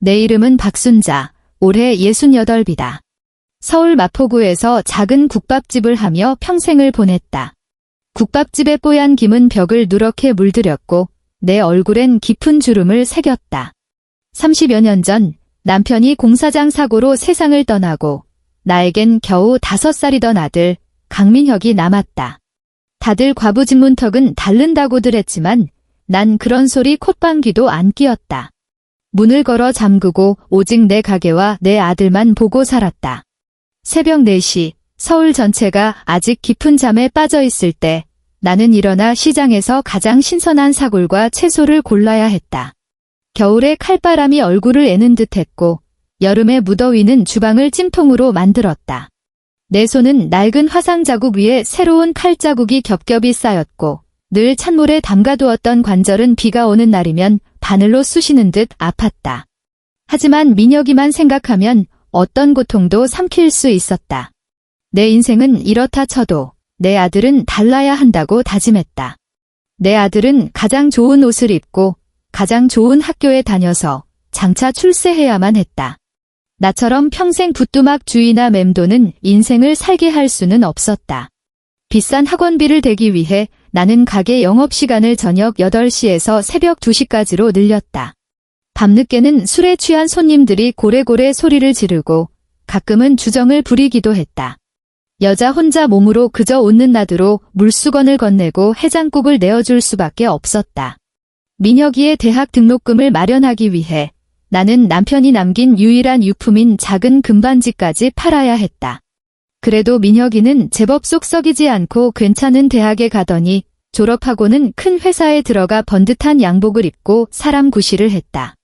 내 이름은 박순자. 올해 68이다. 서울 마포구에서 작은 국밥집을 하며 평생을 보냈다. 국밥집의 뽀얀 김은 벽을 누렇게 물들였고 내 얼굴엔 깊은 주름을 새겼다. 30여 년 전 남편이 공사장 사고로 세상을 떠나고 나에겐 겨우 5살이던 아들 강민혁이 남았다. 다들 과부진문턱은 닳는다고들 했지만 난 그런 소리 콧방귀도 안 뀌었다. 문을 걸어 잠그고 오직 내 가게와 내 아들만 보고 살았다. 새벽 4시 서울 전체가 아직 깊은 잠에 빠져 있을 때 나는 일어나 시장에서 가장 신선한 사골과 채소를 골라야 했다. 겨울에 칼바람이 얼굴을 애는 듯했고 여름에 무더위는 주방을 찜통으로 만들었다. 내 손은 낡은 화상 자국 위에 새로운 칼 자국이 겹겹이 쌓였고 늘 찬물에 담가두었던 관절은 비가 오는 날이면 바늘로 쑤시는 듯 아팠다. 하지만 민혁이만 생각하면 어떤 고통도 삼킬 수 있었다. 내 인생은 이렇다 쳐도 내 아들은 달라야 한다고 다짐했다. 내 아들은 가장 좋은 옷을 입고 가장 좋은 학교에 다녀서 장차 출세해야만 했다. 나처럼 평생 부뚜막 주의나 맴도는 인생을 살게 할 수는 없었다. 비싼 학원비를 대기 위해 나는 가게 영업시간을 저녁 8시에서 새벽 2시까지로 늘렸다. 밤늦게는 술에 취한 손님들이 고래고래 소리를 지르고 가끔은 주정을 부리기도 했다. 여자 혼자 몸으로 그저 웃는 나드로 물수건을 건네고 해장국을 내어줄 수밖에 없었다. 민혁이의 대학 등록금을 마련하기 위해 나는 남편이 남긴 유일한 유품인 작은 금반지까지 팔아야 했다. 그래도 민혁이는 제법 쏙 썩이지 않고 괜찮은 대학에 가더니 졸업하고는 큰 회사에 들어가 번듯한 양복을 입고 사람 구실을 했다.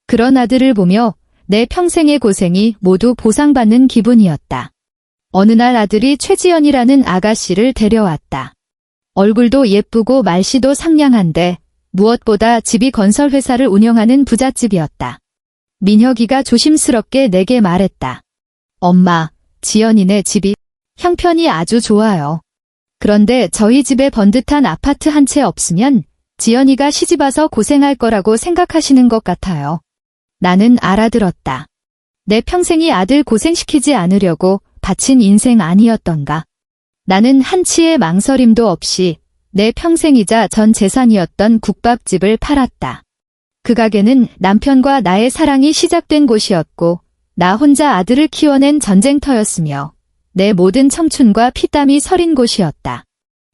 그런 아들을 보며 내 평생의 고생이 모두 보상받는 기분이었다. 어느 날 아들이 최지연이라는 아가씨를 데려왔다. 얼굴도 예쁘고 말씨도 상냥한데 무엇보다 집이 건설회사를 운영하는 부잣집이었다. 민혁이가 조심스럽게 내게 말했다. 엄마, 지연이네 집이 형편이 아주 좋아요. 그런데 저희 집에 번듯한 아파트 한 채 없으면 지연이가 시집와서 고생할 거라고 생각하시는 것 같아요. 나는 알아들었다. 내 평생이 아들 고생시키지 않으려고 바친 인생 아니었던가. 나는 한치의 망설임도 없이 내 평생이자 전 재산이었던 국밥집을 팔았다. 그 가게는 남편과 나의 사랑이 시작된 곳이었고 나 혼자 아들을 키워낸 전쟁터였으며 내 모든 청춘과 피땀이 서린 곳이었다.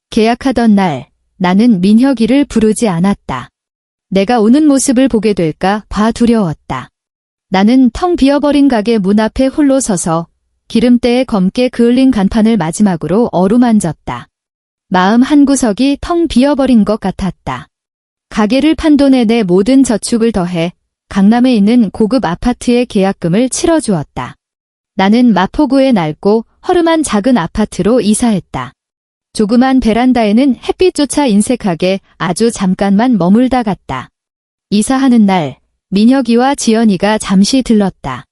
계약하던 날 나는 민혁이를 부르지 않았다. 내가 우는 모습을 보게 될까 봐 두려웠다. 나는 텅 비어버린 가게 문 앞에 홀로 서서 기름때에 검게 그을린 간판을 마지막으로 어루만졌다. 마음 한구석이 텅 비어버린 것 같았다. 가게를 판 돈에 내 모든 저축을 더해 강남에 있는 고급 아파트의 계약금을 치러주었다. 나는 마포구의 낡고 허름한 작은 아파트로 이사했다. 조그만 베란다에는 햇빛조차 인색하게 아주 잠깐만 머물다 갔다. 이사하는 날 민혁이와 지연이가 잠시 들렀다.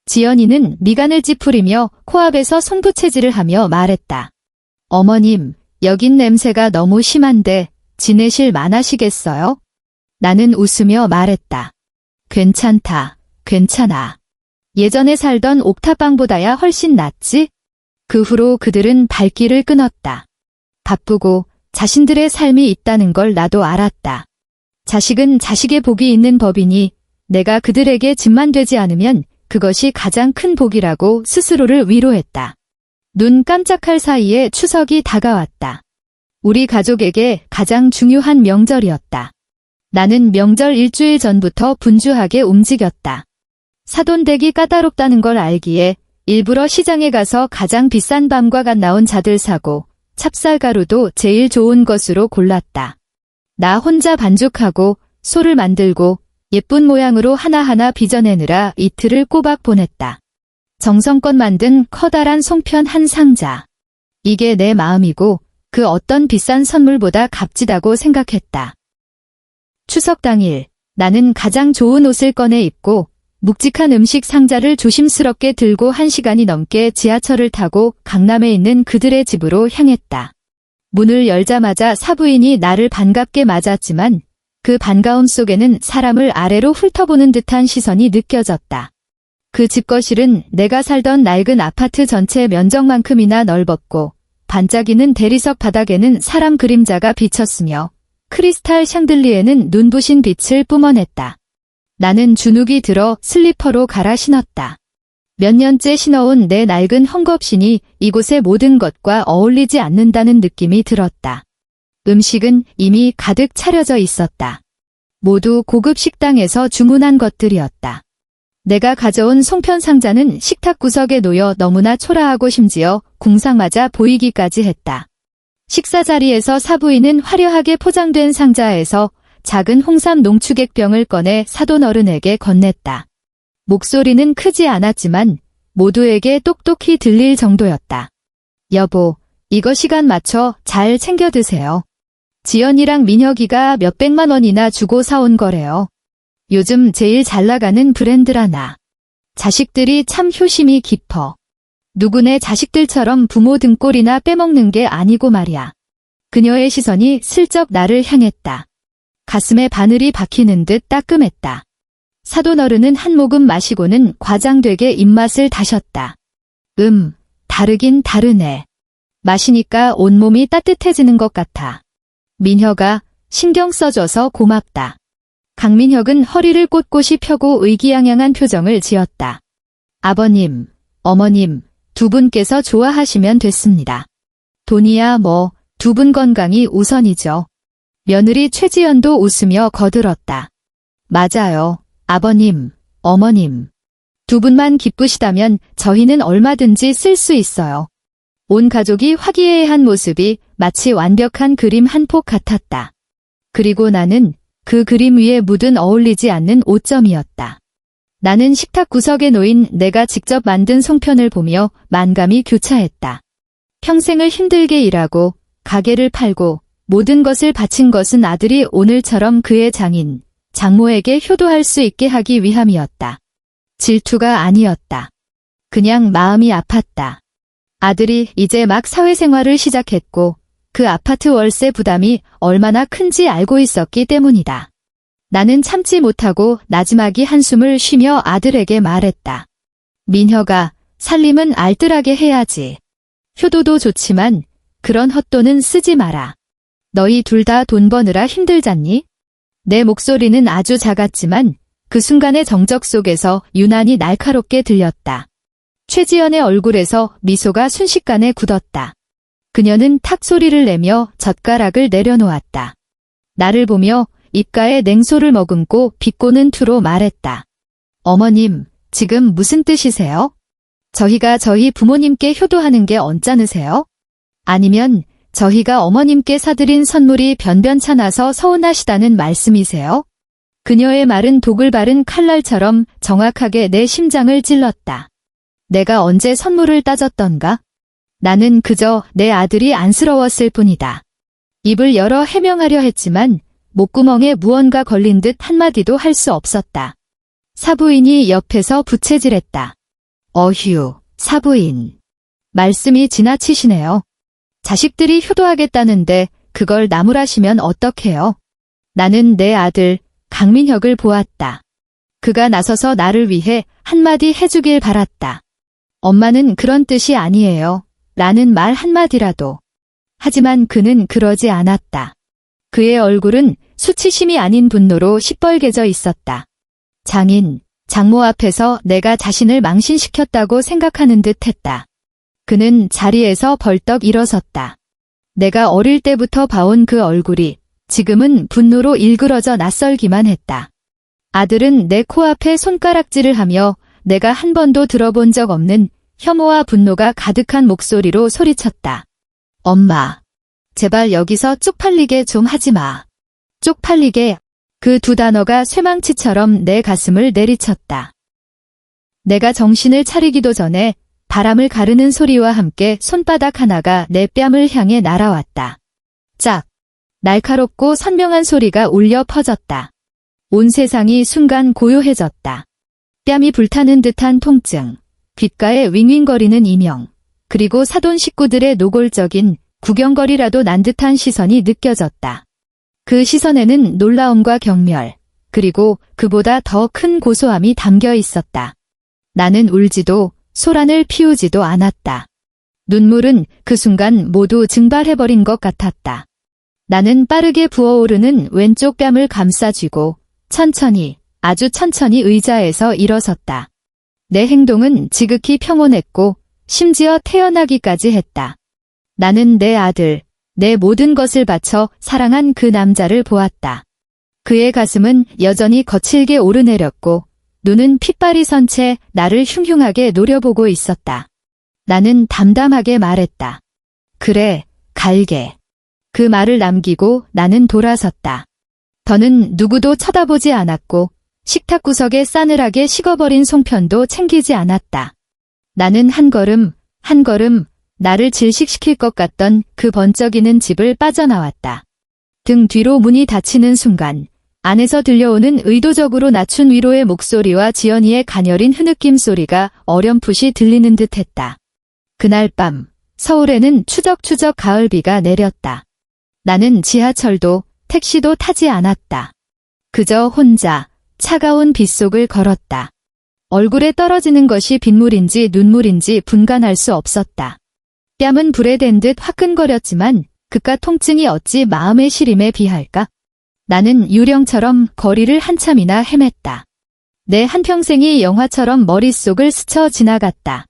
지연이는 미간을 찌푸리며 코앞에서 손부채질을 하며 말했다. 어머님, 여긴 냄새가 너무 심한데 지내실 만하시겠어요? 나는 웃으며 말했다. 괜찮다, 괜찮아. 예전에 살던 옥탑방보다야 훨씬 낫지? 그 후로 그들은 발길을 끊었다. 바쁘고 자신들의 삶이 있다는 걸 나도 알았다. 자식은 자식의 복이 있는 법이니 내가 그들에게 짐만 되지 않으면 그것이 가장 큰 복이라고 스스로를 위로했다. 눈 깜짝할 사이에 추석이 다가왔다. 우리 가족에게 가장 중요한 명절이었다. 나는 명절 일주일 전부터 분주하게 움직였다. 사돈댁이 까다롭다는 걸 알기에 일부러 시장에 가서 가장 비싼 밤과 갓 나온 잣을 사고 찹쌀가루도 제일 좋은 것으로 골랐다. 나 혼자 반죽하고 소를 만들고 예쁜 모양으로 하나하나 빚어내느라 이틀을 꼬박 보냈다. 정성껏 만든 커다란 송편 한 상자. 이게 내 마음이고 그 어떤 비싼 선물보다 값지다고 생각했다. 추석 당일 나는 가장 좋은 옷을 꺼내 입고 묵직한 음식 상자를 조심스럽게 들고 1시간이 넘게 지하철을 타고 강남에 있는 그들의 집으로 향했다. 문을 열자마자 사부인이 나를 반갑게 맞았지만 그 반가움 속에는 사람을 아래로 훑어보는 듯한 시선이 느껴졌다. 그 집 거실은 내가 살던 낡은 아파트 전체 면적만큼이나 넓었고 반짝이는 대리석 바닥에는 사람 그림자가 비쳤으며 크리스탈 샹들리에는 눈부신 빛을 뿜어냈다. 나는 주눅이 들어 슬리퍼로 갈아 신었다. 몇 년째 신어온 내 낡은 헝겊신이 이곳의 모든 것과 어울리지 않는다는 느낌이 들었다. 음식은 이미 가득 차려져 있었다. 모두 고급 식당에서 주문한 것들이었다. 내가 가져온 송편 상자는 식탁 구석에 놓여 너무나 초라하고 심지어 궁상맞아 보이기까지 했다. 식사 자리에서 사부인은 화려하게 포장된 상자에서 작은 홍삼 농축액병을 꺼내 사돈 어른에게 건넸다. 목소리는 크지 않았지만 모두에게 똑똑히 들릴 정도였다. 여보, 이거 시간 맞춰 잘 챙겨 드세요. 지연이랑 민혁이가 몇백만 원이나 주고 사온 거래요. 요즘 제일 잘 나가는 브랜드라나. 자식들이 참 효심이 깊어. 누구네 자식들처럼 부모 등골이나 빼먹는 게 아니고 말이야. 그녀의 시선이 슬쩍 나를 향했다. 가슴에 바늘이 박히는 듯 따끔했다. 사돈 어른은 한 모금 마시고는 과장되게 입맛을 다셨다. 다르긴 다르네. 마시니까 온몸이 따뜻해지는 것 같아. 민혁아, 신경 써줘서 고맙다. 강민혁은 허리를 꼿꼿이 펴고 의기양양한 표정을 지었다. 아버님, 어머님, 두 분께서 좋아하시면 됐습니다. 돈이야 뭐, 두 분 건강이 우선이죠. 며느리 최지연도 웃으며 거들었다. 맞아요, 아버님, 어머님. 두 분만 기쁘시다면 저희는 얼마든지 쓸 수 있어요. 온 가족이 화기애애한 모습이 마치 완벽한 그림 한 폭 같았다. 그리고 나는 그 그림 위에 묻은 어울리지 않는 오점이었다. 나는 식탁 구석에 놓인 내가 직접 만든 송편을 보며 만감이 교차했다. 평생을 힘들게 일하고 가게를 팔고 모든 것을 바친 것은 아들이 오늘처럼 그의 장인, 장모에게 효도할 수 있게 하기 위함이었다. 질투가 아니었다. 그냥 마음이 아팠다. 아들이 이제 막 사회생활을 시작했고 그 아파트 월세 부담이 얼마나 큰지 알고 있었기 때문이다. 나는 참지 못하고 나지막이 한숨을 쉬며 아들에게 말했다. 민혁아, 살림은 알뜰하게 해야지. 효도도 좋지만 그런 헛돈은 쓰지 마라. 너희 둘 다 돈 버느라 힘들잖니? 내 목소리는 아주 작았지만 그 순간의 정적 속에서 유난히 날카롭게 들렸다. 최지연의 얼굴에서 미소가 순식간에 굳었다. 그녀는 탁 소리를 내며 젓가락을 내려놓았다. 나를 보며 입가에 냉소를 머금고 비꼬는 투로 말했다. 어머님, 지금 무슨 뜻이세요? 저희가 저희 부모님께 효도하는 게 언짢으세요? 아니면 저희가 어머님께 사드린 선물이 변변찮아서 서운하시다는 말씀이세요? 그녀의 말은 독을 바른 칼날처럼 정확하게 내 심장을 찔렀다. 내가 언제 선물을 따졌던가? 나는 그저 내 아들이 안쓰러웠을 뿐이다. 입을 열어 해명하려 했지만 목구멍에 무언가 걸린 듯 한마디도 할 수 없었다. 사부인이 옆에서 부채질했다. 어휴, 사부인. 말씀이 지나치시네요. 자식들이 효도하겠다는데 그걸 나무라시면 어떡해요? 나는 내 아들 강민혁을 보았다. 그가 나서서 나를 위해 한마디 해주길 바랐다. 엄마는 그런 뜻이 아니에요. 라는 말 한마디라도. 하지만 그는 그러지 않았다. 그의 얼굴은 수치심이 아닌 분노로 시뻘개져 있었다. 장인, 장모 앞에서 내가 자신을 망신시켰다고 생각하는 듯 했다. 그는 자리에서 벌떡 일어섰다. 내가 어릴 때부터 봐온 그 얼굴이 지금은 분노로 일그러져 낯설기만 했다. 아들은 내 코앞에 손가락질을 하며 내가 한 번도 들어본 적 없는 혐오와 분노가 가득한 목소리로 소리쳤다. 엄마, 제발 여기서 쪽팔리게 좀 하지 마. 쪽팔리게. 그 두 단어가 쇠망치처럼 내 가슴을 내리쳤다. 내가 정신을 차리기도 전에 바람을 가르는 소리와 함께 손바닥 하나가 내 뺨을 향해 날아왔다. 짝! 날카롭고 선명한 소리가 울려 퍼졌다. 온 세상이 순간 고요해졌다. 뺨이 불타는 듯한 통증, 귓가에 윙윙거리는 이명, 그리고 사돈 식구들의 노골적인 구경거리라도 난 듯한 시선이 느껴졌다. 그 시선에는 놀라움과 경멸, 그리고 그보다 더 큰 고소함이 담겨 있었다. 나는 울지도 소란을 피우지도 않았다. 눈물은 그 순간 모두 증발해버린 것 같았다. 나는 빠르게 부어오르는 왼쪽 뺨을 감싸쥐고 천천히, 아주 천천히 의자에서 일어섰다. 내 행동은 지극히 평온했고 심지어 태어나기까지 했다. 나는 내 아들, 내 모든 것을 바쳐 사랑한 그 남자를 보았다. 그의 가슴은 여전히 거칠게 오르내렸고 눈은 핏발이 선 채 나를 흉흉하게 노려보고 있었다. 나는 담담하게 말했다. 그래, 갈게. 그 말을 남기고 나는 돌아섰다. 더는 누구도 쳐다보지 않았고 식탁 구석에 싸늘하게 식어버린 송편도 챙기지 않았다. 나는 한 걸음, 한 걸음 나를 질식시킬 것 같던 그 번쩍이는 집을 빠져나왔다. 등 뒤로 문이 닫히는 순간 안에서 들려오는 의도적으로 낮춘 위로의 목소리와 지연이의 가녀린 흐느낌 소리가 어렴풋이 들리는 듯했다. 그날 밤 서울에는 추적추적 가을비가 내렸다. 나는 지하철도 택시도 타지 않았다. 그저 혼자 차가운 빗속을 걸었다. 얼굴에 떨어지는 것이 빗물인지 눈물인지 분간할 수 없었다. 뺨은 불에 댄 듯 화끈거렸지만 그깟 통증이 어찌 마음의 시림에 비할까? 나는 유령처럼 거리를 한참이나 헤맸다. 내 한평생이 영화처럼 머릿속을 스쳐 지나갔다.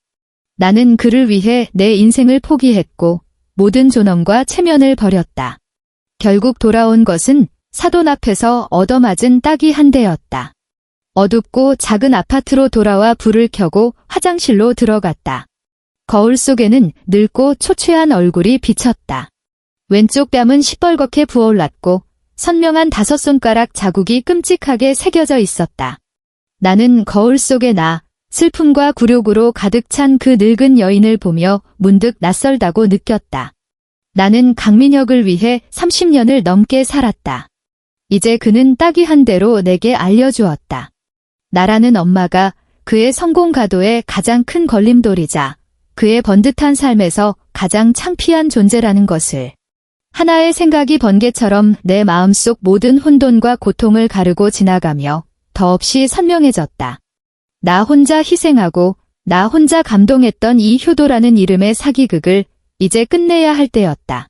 나는 그를 위해 내 인생을 포기했고 모든 존엄과 체면을 버렸다. 결국 돌아온 것은 사돈 앞에서 얻어맞은 따기 한 대였다. 어둡고 작은 아파트로 돌아와 불을 켜고 화장실로 들어갔다. 거울 속에는 늙고 초췌한 얼굴이 비쳤다. 왼쪽 뺨은 시뻘겋게 부어올랐고 선명한 5손가락 자국이 끔찍하게 새겨져 있었다. 나는 거울 속의 나, 슬픔과 굴욕으로 가득 찬 그 늙은 여인을 보며 문득 낯설다고 느꼈다. 나는 강민혁을 위해 30년을 넘게 살았다. 이제 그는 따귀 한 대로 내게 알려주었다. 나라는 엄마가 그의 성공 가도의 가장 큰 걸림돌이자 그의 번듯한 삶에서 가장 창피한 존재라는 것을. 하나의 생각이 번개처럼 내 마음속 모든 혼돈과 고통을 가르고 지나가며 더없이 선명해졌다. 나 혼자 희생하고 나 혼자 감동했던 이 효도라는 이름의 사기극을 이제 끝내야 할 때였다.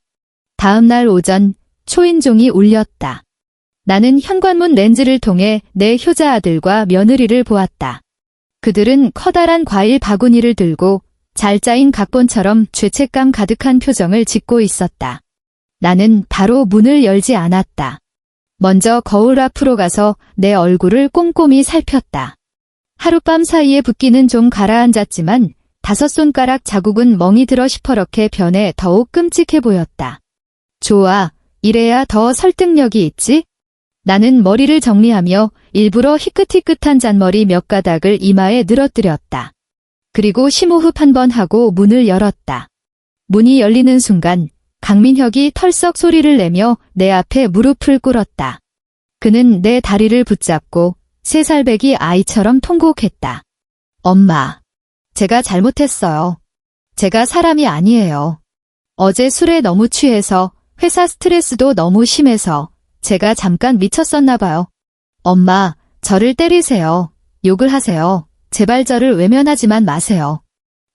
다음 날 오전 초인종이 울렸다. 나는 현관문 렌즈를 통해 내 효자 아들과 며느리를 보았다. 그들은 커다란 과일 바구니를 들고 잘 짜인 각본처럼 죄책감 가득한 표정을 짓고 있었다. 나는 바로 문을 열지 않았다. 먼저 거울 앞으로 가서 내 얼굴을 꼼꼼히 살폈다. 하룻밤 사이에 붓기는 좀 가라앉았지만 5손가락 자국은 멍이 들어 시퍼렇게 변해 더욱 끔찍해 보였다. 좋아, 이래야 더 설득력이 있지? 나는 머리를 정리하며 일부러 희끗희끗한 잔머리 몇 가닥을 이마에 늘어뜨렸다. 그리고 심호흡 한 번 하고 문을 열었다. 문이 열리는 순간 강민혁이 털썩 소리를 내며 내 앞에 무릎을 꿇었다. 그는 내 다리를 붙잡고 3살배기 아이처럼 통곡했다. 엄마, 제가 잘못했어요. 제가 사람이 아니에요. 어제 술에 너무 취해서 회사 스트레스도 너무 심해서 제가 잠깐 미쳤었나 봐요. 엄마, 저를 때리세요. 욕을 하세요. 제발 저를 외면하지만 마세요.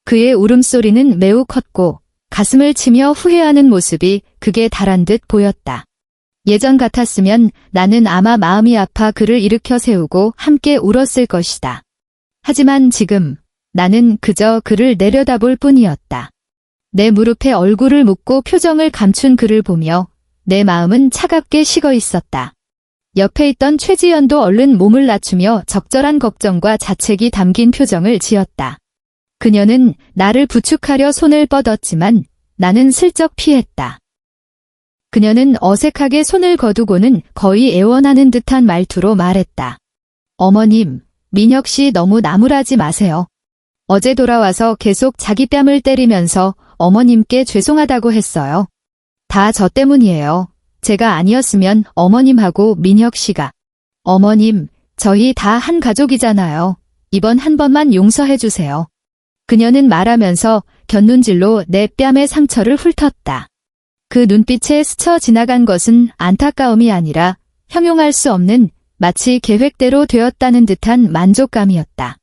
그의 울음소리는 매우 컸고 가슴을 치며 후회하는 모습이 극에 달한 듯 보였다. 예전 같았으면 나는 아마 마음이 아파 그를 일으켜 세우고 함께 울었을 것이다. 하지만 지금 나는 그저 그를 내려다볼 뿐이었다. 내 무릎에 얼굴을 묻고 표정을 감춘 그를 보며 내 마음은 차갑게 식어 있었다. 옆에 있던 최지연도 얼른 몸을 낮추며 적절한 걱정과 자책이 담긴 표정을 지었다. 그녀는 나를 부축하려 손을 뻗었지만 나는 슬쩍 피했다. 그녀는 어색하게 손을 거두고는 거의 애원하는 듯한 말투로 말했다. 어머님, 민혁 씨 너무 나무라지 마세요. 어제 돌아와서 계속 자기 뺨을 때리면서 어머님께 죄송하다고 했어요. 다 저 때문이에요. 제가 아니었으면 어머님하고 민혁 씨가. 어머님, 저희 다 한 가족이잖아요. 이번 한 번만 용서해 주세요. 그녀는 말하면서 곁눈질로 내 뺨의 상처를 훑었다. 그 눈빛에 스쳐 지나간 것은 안타까움이 아니라 형용할 수 없는 마치 계획대로 되었다는 듯한 만족감이었다.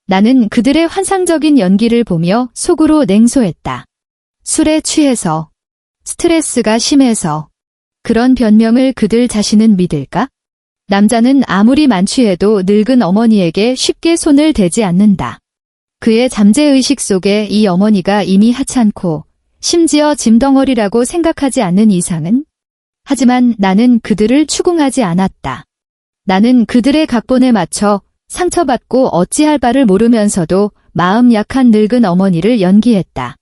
나는 그들의 환상적인 연기를 보며 속으로 냉소했다. 술에 취해서, 스트레스가 심해서, 그런 변명을 그들 자신은 믿을까? 남자는 아무리 만취해도 늙은 어머니에게 쉽게 손을 대지 않는다. 그의 잠재의식 속에 이 어머니가 이미 하찮고 심지어 짐덩어리라고 생각하지 않는 이상은? 하지만 나는 그들을 추궁하지 않았다. 나는 그들의 각본에 맞춰 상처받고 어찌할 바를 모르면서도 마음 약한 늙은 어머니를 연기했다.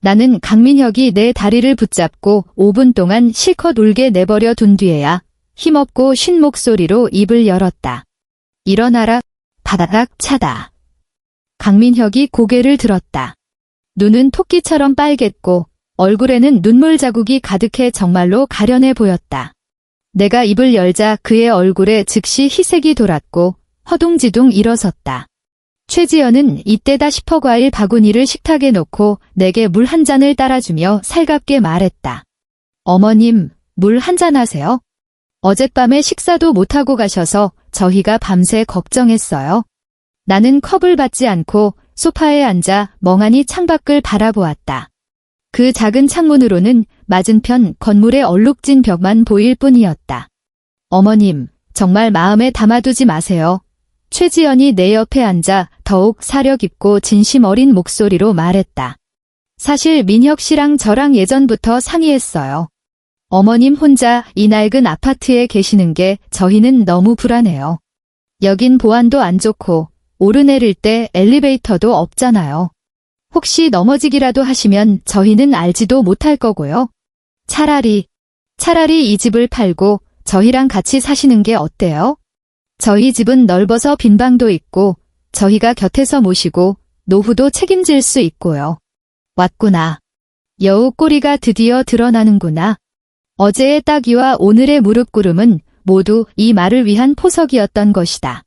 나는 강민혁이 내 다리를 붙잡고 5분 동안 실컷 울게 내버려 둔 뒤에야 힘없고 쉰 목소리로 입을 열었다. 일어나라, 바다닥 차다. 강민혁이 고개를 들었다. 눈은 토끼처럼 빨갰고 얼굴에는 눈물 자국이 가득해 정말로 가련해 보였다. 내가 입을 열자 그의 얼굴에 즉시 희색이 돌았고 허둥지둥 일어섰다. 최지연은 이때다 싶어 과일 바구니를 식탁에 놓고 내게 물 한 잔을 따라주며 살갑게 말했다. 어머님, 물 한 잔 하세요. 어젯밤에 식사도 못하고 가셔서 저희가 밤새 걱정했어요. 나는 컵을 받지 않고 소파에 앉아 멍하니 창밖을 바라보았다. 그 작은 창문으로는 맞은편 건물의 얼룩진 벽만 보일 뿐이었다. 어머님, 정말 마음에 담아두지 마세요. 최지연이 내 옆에 앉아 더욱 사려 깊고 진심 어린 목소리로 말했다. 사실 민혁 씨랑 저랑 예전부터 상의했어요. 어머님 혼자 이 낡은 아파트에 계시는 게 저희는 너무 불안해요. 여긴 보안도 안 좋고 오르내릴 때 엘리베이터도 없잖아요. 혹시 넘어지기라도 하시면 저희는 알지도 못할 거고요. 차라리 이 집을 팔고 저희랑 같이 사시는 게 어때요? 저희 집은 넓어서 빈 방도 있고 저희가 곁에서 모시고 노후도 책임질 수 있고요. 왔구나. 여우 꼬리가 드디어 드러나는구나. 어제의 따귀와 오늘의 무릎꿇음은 모두 이 말을 위한 포석이었던 것이다.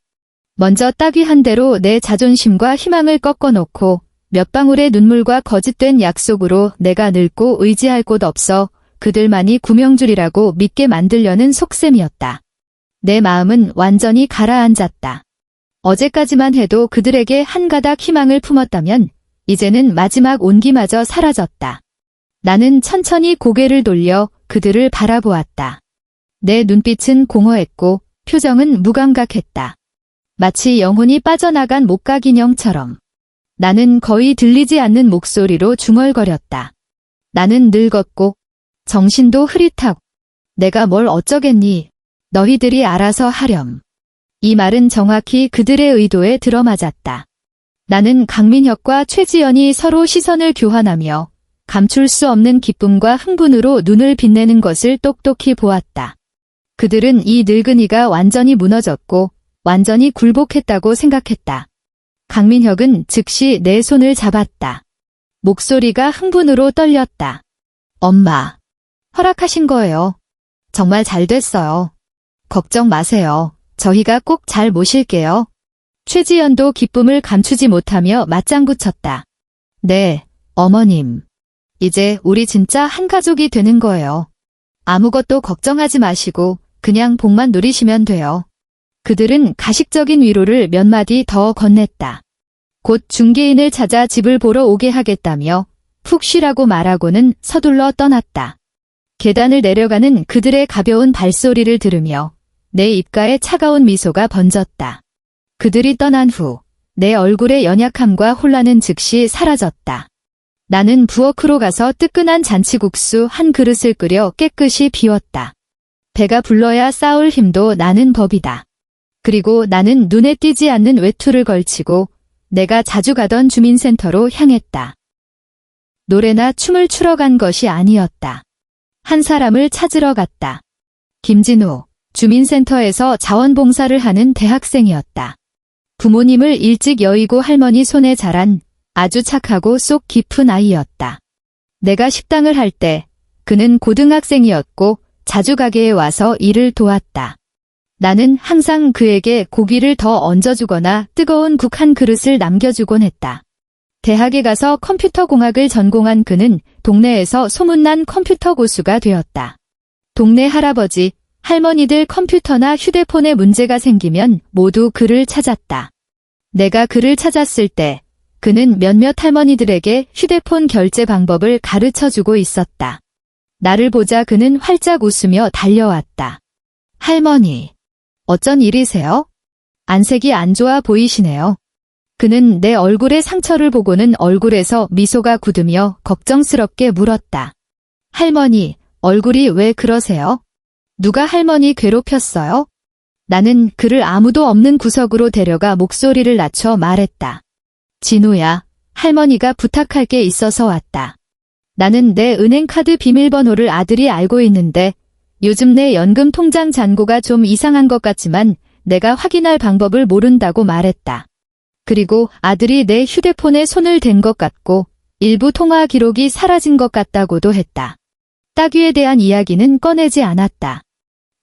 먼저 따귀 한 대로 내 자존심과 희망을 꺾어놓고 몇 방울의 눈물과 거짓된 약속으로 내가 늙고 의지할 곳 없어 그들만이 구명줄이라고 믿게 만들려는 속셈이었다. 내 마음은 완전히 가라앉았다. 어제까지만 해도 그들에게 한 가닥 희망을 품었다면 이제는 마지막 온기마저 사라졌다. 나는 천천히 고개를 돌려 그들을 바라보았다. 내 눈빛은 공허했고 표정은 무감각했다. 마치 영혼이 빠져나간 목각 인형처럼. 나는 거의 들리지 않는 목소리로 중얼거렸다. 나는 늙었고 정신도 흐릿하고 내가 뭘 어쩌겠니? 너희들이 알아서 하렴. 이 말은 정확히 그들의 의도에 들어맞았다. 나는 강민혁과 최지연이 서로 시선을 교환하며 감출 수 없는 기쁨과 흥분으로 눈을 빛내는 것을 똑똑히 보았다. 그들은 이 늙은이가 완전히 무너졌고 완전히 굴복했다고 생각했다. 강민혁은 즉시 내 손을 잡았다. 목소리가 흥분으로 떨렸다. 엄마, 허락하신 거예요. 정말 잘 됐어요. 걱정 마세요. 저희가 꼭 잘 모실게요. 최지연도 기쁨을 감추지 못하며 맞장구 쳤다. 네, 어머님. 이제 우리 진짜 한 가족이 되는 거예요. 아무것도 걱정하지 마시고 그냥 복만 누리시면 돼요. 그들은 가식적인 위로를 몇 마디 더 건넸다. 곧 중개인을 찾아 집을 보러 오게 하겠다며 푹 쉬라고 말하고는 서둘러 떠났다. 계단을 내려가는 그들의 가벼운 발소리를 들으며 내 입가에 차가운 미소가 번졌다. 그들이 떠난 후 내 얼굴의 연약함과 혼란은 즉시 사라졌다. 나는 부엌으로 가서 뜨끈한 잔치국수 한 그릇을 끓여 깨끗이 비웠다. 배가 불러야 싸울 힘도 나는 법이다. 그리고 나는 눈에 띄지 않는 외투를 걸치고 내가 자주 가던 주민센터로 향했다. 노래나 춤을 추러 간 것이 아니었다. 한 사람을 찾으러 갔다. 김진우, 주민센터에서 자원봉사를 하는 대학생이었다. 부모님을 일찍 여의고 할머니 손에 자란 아주 착하고 속 깊은 아이였다. 내가 식당을 할 때 그는 고등학생이었고 자주 가게에 와서 일을 도왔다. 나는 항상 그에게 고기를 더 얹어주거나 뜨거운 국 한 그릇을 남겨주곤 했다. 대학에 가서 컴퓨터 공학을 전공한 그는 동네에서 소문난 컴퓨터 고수가 되었다. 동네 할아버지, 할머니들 컴퓨터나 휴대폰에 문제가 생기면 모두 그를 찾았다. 내가 그를 찾았을 때 그는 몇몇 할머니들에게 휴대폰 결제 방법을 가르쳐주고 있었다. 나를 보자 그는 활짝 웃으며 달려왔다. 할머니, 어쩐 일이세요? 안색이 안 좋아 보이시네요. 그는 내 얼굴의 상처를 보고는 얼굴에서 미소가 굳으며 걱정스럽게 물었다. 할머니, 얼굴이 왜 그러세요? 누가 할머니 괴롭혔어요? 나는 그를 아무도 없는 구석으로 데려가 목소리를 낮춰 말했다. 진우야, 할머니가 부탁할 게 있어서 왔다. 나는 내 은행카드 비밀번호를 아들이 알고 있는데 요즘 내 연금 통장 잔고가 좀 이상한 것 같지만 내가 확인할 방법을 모른다고 말했다. 그리고 아들이 내 휴대폰에 손을 댄 것 같고 일부 통화 기록이 사라진 것 같다고도 했다. 따귀에 대한 이야기는 꺼내지 않았다.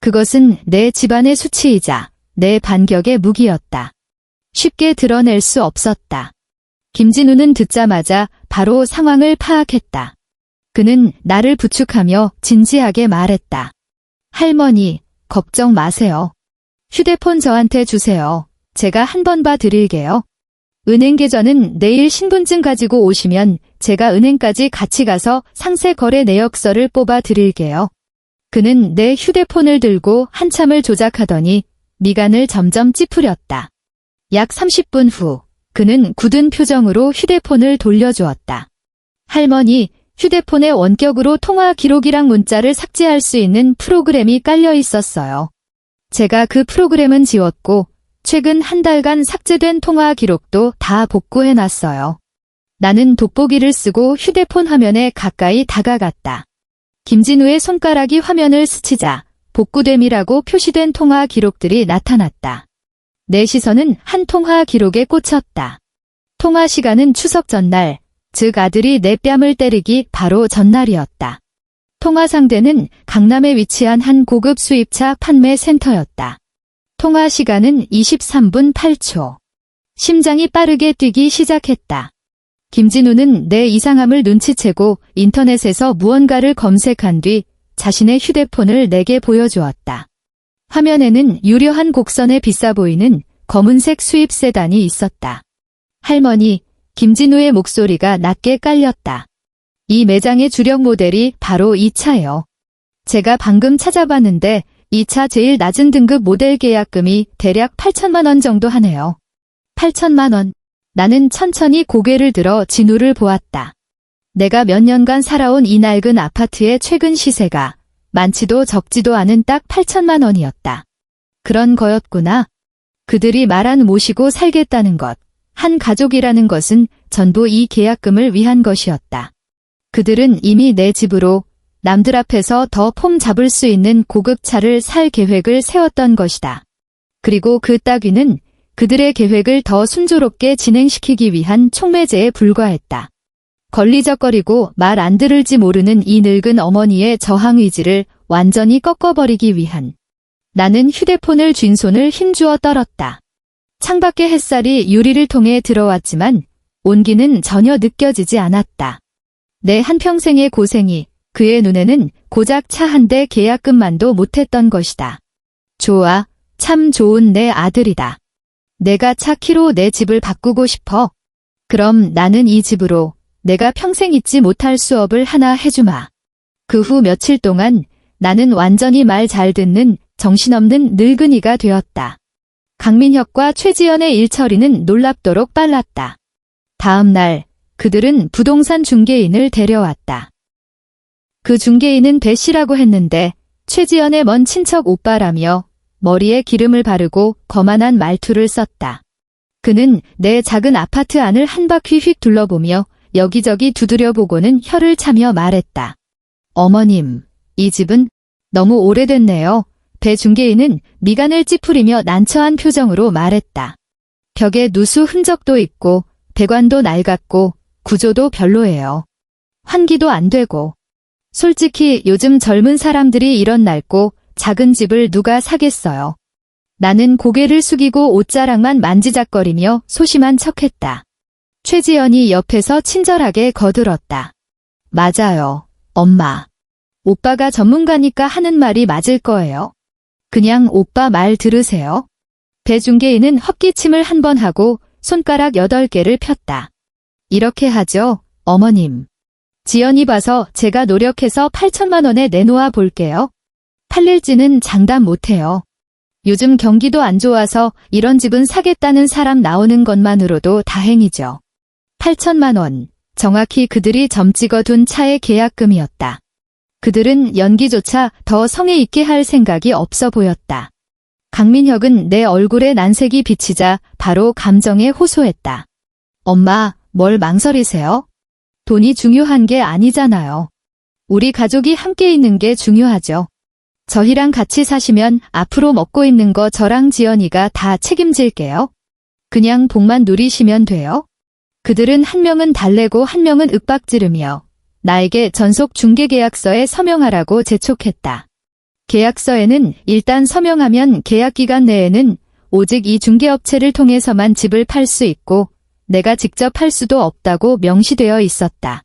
그것은 내 집안의 수치이자 내 반격의 무기였다. 쉽게 드러낼 수 없었다. 김진우는 듣자마자 바로 상황을 파악했다. 그는 나를 부축하며 진지하게 말했다. 할머니, 걱정 마세요. 휴대폰 저한테 주세요. 제가 한 번 봐 드릴게요. 은행 계좌는 내일 신분증 가지고 오시면 제가 은행까지 같이 가서 상세 거래 내역서를 뽑아 드릴게요. 그는 내 휴대폰을 들고 한참을 조작하더니 미간을 점점 찌푸렸다. 약 30분 후 그는 굳은 표정으로 휴대폰을 돌려주었다. 할머니, 휴대폰에 원격으로 통화 기록이랑 문자를 삭제할 수 있는 프로그램이 깔려 있었어요. 제가 그 프로그램은 지웠고 최근 한 달간 삭제된 통화 기록도 다 복구해놨어요. 나는 돋보기를 쓰고 휴대폰 화면에 가까이 다가갔다. 김진우의 손가락이 화면을 스치자 복구됨이라고 표시된 통화 기록들이 나타났다. 내 시선은 한 통화 기록에 꽂혔다. 통화 시간은 추석 전날, 즉 아들이 내 뺨을 때리기 바로 전날이었다. 통화 상대는 강남에 위치한 한 고급 수입차 판매 센터였다. 통화 시간은 23분 8초. 심장이 빠르게 뛰기 시작했다. 김진우는 내 이상함을 눈치채고 인터넷에서 무언가를 검색한 뒤 자신의 휴대폰을 내게 보여주었다. 화면에는 유려한 곡선에 비싸 보이는 검은색 수입 세단이 있었다. 할머니, 김진우의 목소리가 낮게 깔렸다. 이 매장의 주력 모델이 바로 이 차예요. 제가 방금 찾아봤는데 이 차 제일 낮은 등급 모델 계약금이 대략 8천만 원 정도 하네요. 8천만 원. 나는 천천히 고개를 들어 진우를 보았다. 내가 몇 년간 살아온 이 낡은 아파트의 최근 시세가 많지도 적지도 않은 딱 8천만 원이었다. 그런 거였구나. 그들이 말한 모시고 살겠다는 것, 한 가족이라는 것은 전부 이 계약금을 위한 것이었다. 그들은 이미 내 집으로 남들 앞에서 더 폼 잡을 수 있는 고급 차를 살 계획을 세웠던 것이다. 그리고 그 따귀는 그들의 계획을 더 순조롭게 진행시키기 위한 촉매제에 불과했다. 걸리적거리고 말 안 들을지 모르는 이 늙은 어머니의 저항 의지를 완전히 꺾어버리기 위한. 나는 휴대폰을 쥔 손을 힘주어 떨었다. 창밖의 햇살이 유리를 통해 들어왔지만 온기는 전혀 느껴지지 않았다. 내 한평생의 고생이 그의 눈에는 고작 차 한 대 계약금만도 못했던 것이다. 좋아, 참 좋은 내 아들이다. 내가 차 키로 내 집을 바꾸고 싶어. 그럼 나는 이 집으로 내가 평생 잊지 못할 수업을 하나 해주마. 그 후 며칠 동안 나는 완전히 말 잘 듣는 정신없는 늙은이가 되었다. 강민혁과 최지연의 일처리는 놀랍도록 빨랐다. 다음 날 그들은 부동산 중개인을 데려왔다. 그 중개인은 배 씨라고 했는데 최지연의 먼 친척 오빠라며 머리에 기름을 바르고 거만한 말투를 썼다. 그는 내 작은 아파트 안을 한 바퀴 휙 둘러보며 여기저기 두드려보고는 혀를 차며 말했다. 어머님, 이 집은 너무 오래됐네요. 배 중개인은 미간을 찌푸리며 난처한 표정으로 말했다. 벽에 누수 흔적도 있고 배관도 낡았고 구조도 별로예요. 환기도 안 되고. 솔직히 요즘 젊은 사람들이 이런 낡고 작은 집을 누가 사겠어요. 나는 고개를 숙이고 옷자락만 만지작거리며 소심한 척했다. 최지연이 옆에서 친절하게 거들었다. 맞아요, 엄마. 오빠가 전문가니까 하는 말이 맞을 거예요. 그냥 오빠 말 들으세요. 배중계인은 헛기침을 한 번 하고 손가락 8개를 폈다. 이렇게 하죠, 어머님. 지연이 봐서 제가 노력해서 8천만 원에 내놓아 볼게요. 팔릴지는 장담 못해요. 요즘 경기도 안 좋아서 이런 집은 사겠다는 사람 나오는 것만으로도 다행이죠. 8천만 원, 정확히 그들이 점 찍어둔 차의 계약금이었다. 그들은 연기조차 더 성의 있게 할 생각이 없어 보였다. 강민혁은 내 얼굴에 난색이 비치자 바로 감정에 호소했다. 엄마, 뭘 망설이세요? 돈이 중요한 게 아니잖아요. 우리 가족이 함께 있는 게 중요하죠. 저희랑 같이 사시면 앞으로 먹고 있는 거 저랑 지연이가 다 책임질게요. 그냥 복만 누리시면 돼요. 그들은 한 명은 달래고 한 명은 윽박지르며 나에게 전속 중개계약서에 서명하라고 재촉했다. 계약서에는 일단 서명하면 계약기간 내에는 오직 이 중개업체를 통해서만 집을 팔 수 있고 내가 직접 할 수도 없다고 명시되어 있었다.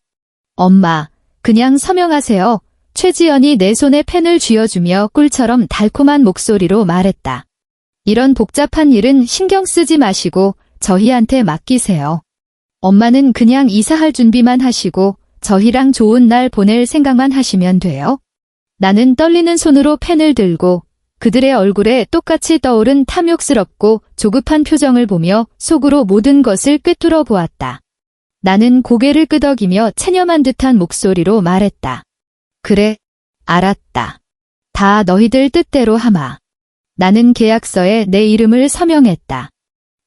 엄마, 그냥 서명하세요. 최지연이 내 손에 펜을 쥐어주며 꿀처럼 달콤한 목소리로 말했다. 이런 복잡한 일은 신경 쓰지 마시고 저희한테 맡기세요. 엄마는 그냥 이사할 준비만 하시고 저희랑 좋은 날 보낼 생각만 하시면 돼요. 나는 떨리는 손으로 펜을 들고 그들의 얼굴에 똑같이 떠오른 탐욕스럽고 조급한 표정을 보며 속으로 모든 것을 꿰뚫어 보았다. 나는 고개를 끄덕이며 체념한 듯한 목소리로 말했다. 그래, 알았다. 다 너희들 뜻대로 하마. 나는 계약서에 내 이름을 서명했다.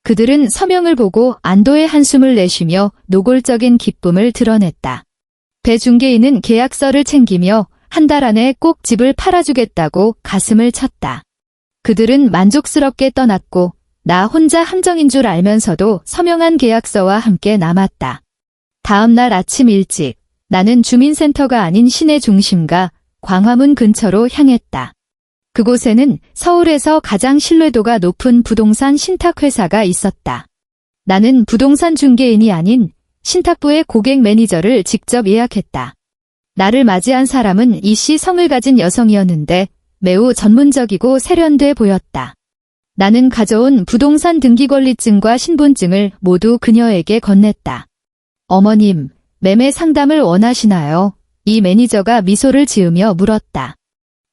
그들은 서명을 보고 안도의 한숨을 내쉬며 노골적인 기쁨을 드러냈다. 배중개인은 계약서를 챙기며 한 달 안에 꼭 집을 팔아주겠다고 가슴을 쳤다. 그들은 만족스럽게 떠났고 나 혼자 함정인 줄 알면서도 서명한 계약서와 함께 남았다. 다음 날 아침 일찍 나는 주민센터가 아닌 시내 중심가 광화문 근처로 향했다. 그곳에는 서울에서 가장 신뢰도가 높은 부동산 신탁회사가 있었다. 나는 부동산 중개인이 아닌 신탁부의 고객 매니저를 직접 예약했다. 나를 맞이한 사람은 이씨 성을 가진 여성이었는데 매우 전문적이고 세련돼 보였다. 나는 가져온 부동산 등기권리증과 신분증을 모두 그녀에게 건넸다. 어머님, 매매 상담을 원하시나요? 이 매니저가 미소를 지으며 물었다.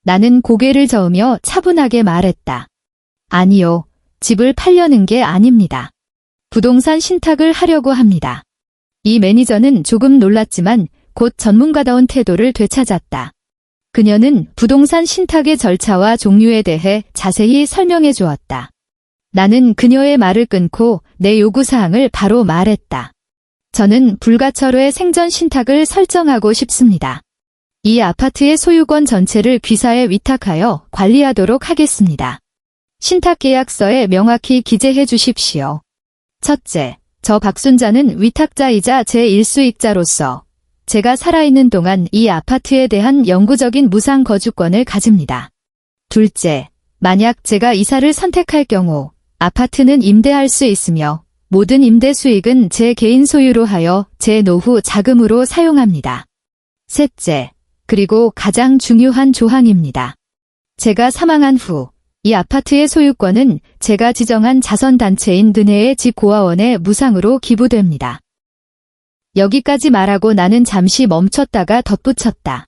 나는 고개를 저으며 차분하게 말했다. 아니요, 집을 팔려는 게 아닙니다. 부동산 신탁을 하려고 합니다. 이 매니저는 조금 놀랐지만 곧 전문가다운 태도를 되찾았다. 그녀는 부동산 신탁의 절차와 종류에 대해 자세히 설명해 주었다. 나는 그녀의 말을 끊고 내 요구사항을 바로 말했다. 저는 불가철회 생전 신탁을 설정하고 싶습니다. 이 아파트의 소유권 전체를 귀사에 위탁하여 관리하도록 하겠습니다. 신탁계약서에 명확히 기재해 주십시오. 첫째, 저 박순자는 위탁자이자 제1수익자로서 제가 살아있는 동안 이 아파트에 대한 영구적인 무상 거주권을 가집니다. 둘째, 만약 제가 이사를 선택할 경우 아파트는 임대할 수 있으며 모든 임대 수익은 제 개인 소유로 하여 제 노후 자금으로 사용합니다. 셋째, 그리고 가장 중요한 조항입니다. 제가 사망한 후 이 아파트의 소유권은 제가 지정한 자선단체인 은혜의 집고아원에 무상으로 기부됩니다. 여기까지 말하고 나는 잠시 멈췄다가 덧붙였다.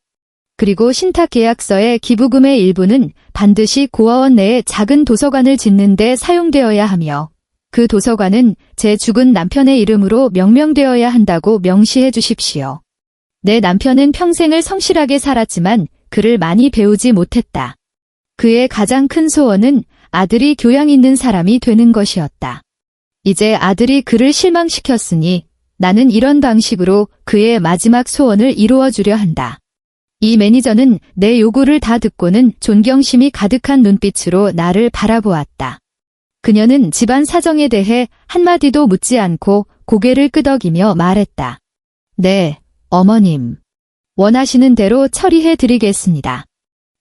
그리고 신탁계약서의 기부금의 일부는 반드시 고아원 내에 작은 도서관을 짓는 데 사용되어야 하며 그 도서관은 제 죽은 남편의 이름으로 명명되어야 한다고 명시해 주십시오. 내 남편은 평생을 성실하게 살았지만 글을 많이 배우지 못했다. 그의 가장 큰 소원은 아들이 교양 있는 사람이 되는 것이었다. 이제 아들이 그를 실망시켰으니 나는 이런 방식으로 그의 마지막 소원을 이루어주려 한다. 이 매니저는 내 요구를 다 듣고는 존경심이 가득한 눈빛으로 나를 바라보았다. 그녀는 집안 사정에 대해 한마디도 묻지 않고 고개를 끄덕이며 말했다. 네, 어머님. 원하시는 대로 처리해 드리겠습니다.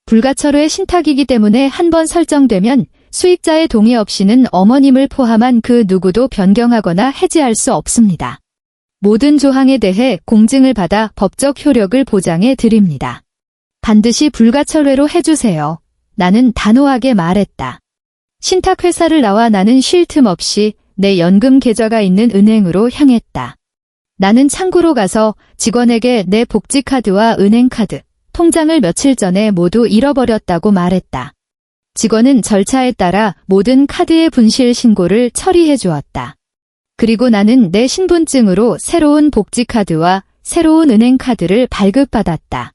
불가철회 신탁이기 때문에 한 번 설정되면 수익자의 동의 없이는 어머님을 포함한 그 누구도 변경하거나 해지할 수 없습니다. 모든 조항에 대해 공증을 받아 법적 효력을 보장해 드립니다. 반드시 불가철회로 해주세요. 나는 단호하게 말했다. 신탁회사를 나와 나는 쉴 틈 없이 내 연금 계좌가 있는 은행으로 향했다. 나는 창구로 가서 직원에게 내 복지카드와 은행카드, 통장을 며칠 전에 모두 잃어버렸다고 말했다. 직원은 절차에 따라 모든 카드의 분실 신고를 처리해 주었다. 그리고 나는 내 신분증으로 새로운 복지카드와 새로운 은행카드를 발급받았다.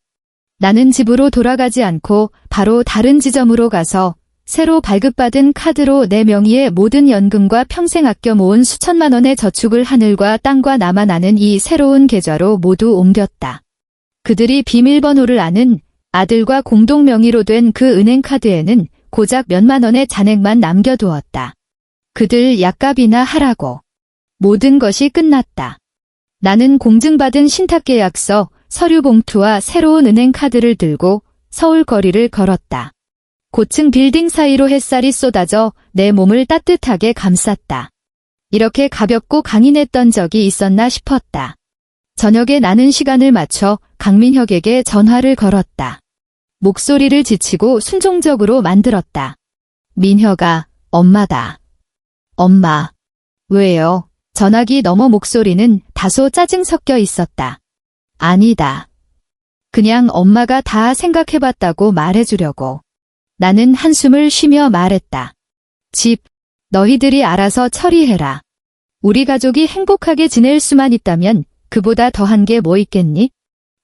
나는 집으로 돌아가지 않고 바로 다른 지점으로 가서 새로 발급받은 카드로 내 명의의 모든 연금과 평생 아껴 모은 수천만 원의 저축을 하늘과 땅과 나만 아는 이 새로운 계좌로 모두 옮겼다. 그들이 비밀번호를 아는 아들과 공동 명의로 된 그 은행카드에는 고작 몇만 원의 잔액만 남겨두었다. 그들 약값이나 하라고. 모든 것이 끝났다. 나는 공증받은 신탁계약서, 서류 봉투와 새로운 은행카드를 들고 서울 거리를 걸었다. 고층 빌딩 사이로 햇살이 쏟아져 내 몸을 따뜻하게 감쌌다. 이렇게 가볍고 강인했던 적이 있었나 싶었다. 저녁에 나는 시간을 맞춰 강민혁에게 전화를 걸었다. 목소리를 지치고 순종적으로 만들었다. 민혁아, 엄마다. 엄마. 왜요? 전화기 너머 목소리는 다소 짜증 섞여 있었다. 아니다. 그냥 엄마가 다 생각해봤다고 말해주려고. 나는 한숨을 쉬며 말했다. 집, 너희들이 알아서 처리해라. 우리 가족이 행복하게 지낼 수만 있다면 그보다 더한 게 뭐 있겠니?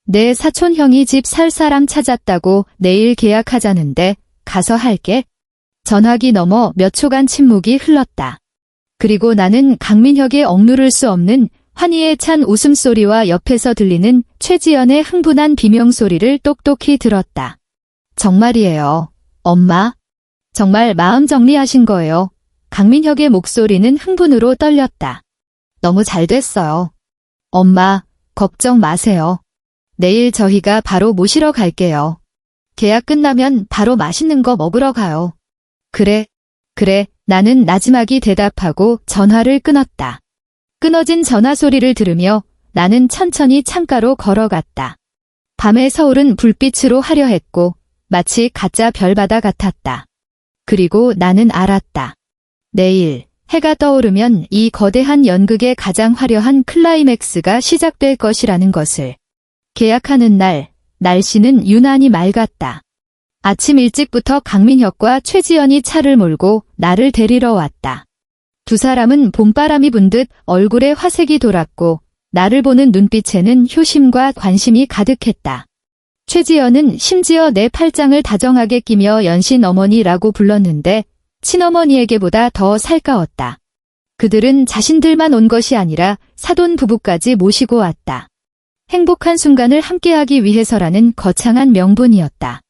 내 사촌 형이 집 살 사람 찾았다고 내일 계약하자는데 가서 할게. 전화기 너머 몇 초간 침묵이 흘렀다. 그리고 나는 강민혁의 억누를 수 없는 환희에 찬 웃음소리와 옆에서 들리는 최지연의 흥분한 비명소리를 똑똑히 들었다. 정말이에요. 엄마? 정말 마음 정리하신 거예요. 강민혁의 목소리는 흥분으로 떨렸다. 너무 잘 됐어요. 엄마, 걱정 마세요. 내일 저희가 바로 모시러 갈게요. 계약 끝나면 바로 맛있는 거 먹으러 가요. 그래. 나는 나지막이 대답하고 전화를 끊었다. 끊어진 전화 소리를 들으며 나는 천천히 창가로 걸어갔다. 밤의 서울은 불빛으로 화려했고 마치 가짜 별바다 같았다. 그리고 나는 알았다. 내일 해가 떠오르면 이 거대한 연극의 가장 화려한 클라이맥스가 시작될 것이라는 것을. 계약하는 날, 날씨는 유난히 맑았다. 아침 일찍부터 강민혁과 최지연이 차를 몰고 나를 데리러 왔다. 두 사람은 봄바람이 분 듯 얼굴에 화색이 돌았고 나를 보는 눈빛에는 효심과 관심이 가득했다. 최지연은 심지어 내 팔짱을 다정하게 끼며 연신 어머니라고 불렀는데 친어머니에게보다 더 살가웠다. 그들은 자신들만 온 것이 아니라 사돈 부부까지 모시고 왔다. 행복한 순간을 함께하기 위해서라는 거창한 명분이었다.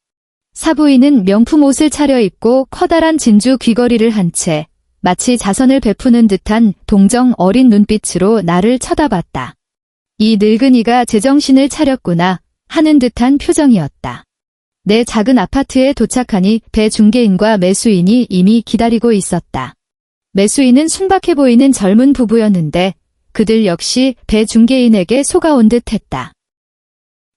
사부인은 명품 옷을 차려입고 커다란 진주 귀걸이를 한 채 마치 자선을 베푸는 듯한 동정 어린 눈빛으로 나를 쳐다봤다. 이 늙은이가 제정신을 차렸구나 하는 듯한 표정이었다. 내 작은 아파트에 도착하니 배 중개인과 매수인이 이미 기다리고 있었다. 매수인은 순박해 보이는 젊은 부부였는데 그들 역시 배 중개인에게 속아온 듯했다.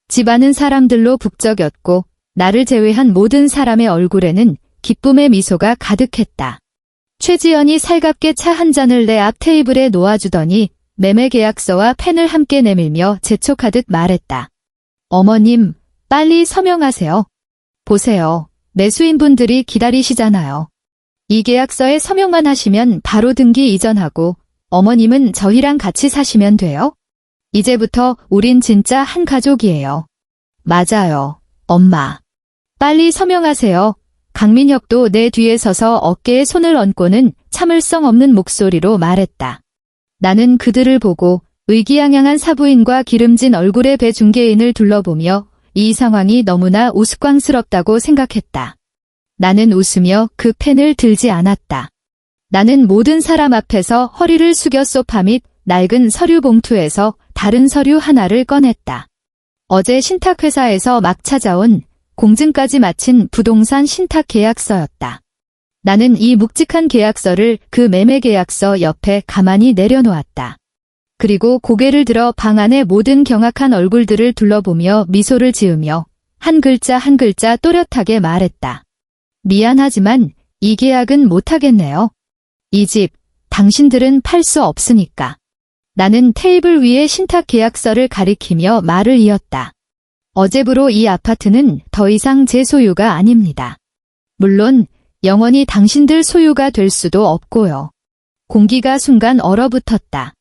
집안은 사람들로 북적였고 나를 제외한 모든 사람의 얼굴에는 기쁨의 미소가 가득했다. 최지연이 살갑게 차 한 잔을 내 앞 테이블에 놓아주더니 매매 계약서와 펜을 함께 내밀며 재촉하듯 말했다. 어머님, 빨리 서명하세요. 보세요. 매수인분들이 기다리시잖아요. 이 계약서에 서명만 하시면 바로 등기 이전하고 어머님은 저희랑 같이 사시면 돼요. 이제부터 우린 진짜 한 가족이에요. 맞아요, 엄마. 빨리 서명하세요. 강민혁도 내 뒤에 서서 어깨에 손을 얹고는 참을성 없는 목소리로 말했다. 나는 그들을 보고 의기양양한 사부인과 기름진 얼굴의 배 중개인을 둘러보며 이 상황이 너무나 우스꽝스럽다고 생각했다. 나는 웃으며 그 펜을 들지 않았다. 나는 모든 사람 앞에서 허리를 숙여 소파 및 낡은 서류 봉투에서 다른 서류 하나를 꺼냈다. 어제 신탁회사에서 막 찾아온 공증까지 마친 부동산 신탁 계약서였다. 나는 이 묵직한 계약서를 그 매매 계약서 옆에 가만히 내려놓았다. 그리고 고개를 들어 방 안의 모든 경악한 얼굴들을 둘러보며 미소를 지으며 한 글자 한 글자 또렷하게 말했다. 미안하지만 이 계약은 못하겠네요. 이 집, 당신들은 팔 수 없으니까. 나는 테이블 위에 신탁 계약서를 가리키며 말을 이었다. 어제부로 이 아파트는 더 이상 제 소유가 아닙니다. 물론 영원히 당신들 소유가 될 수도 없고요. 공기가 순간 얼어붙었다.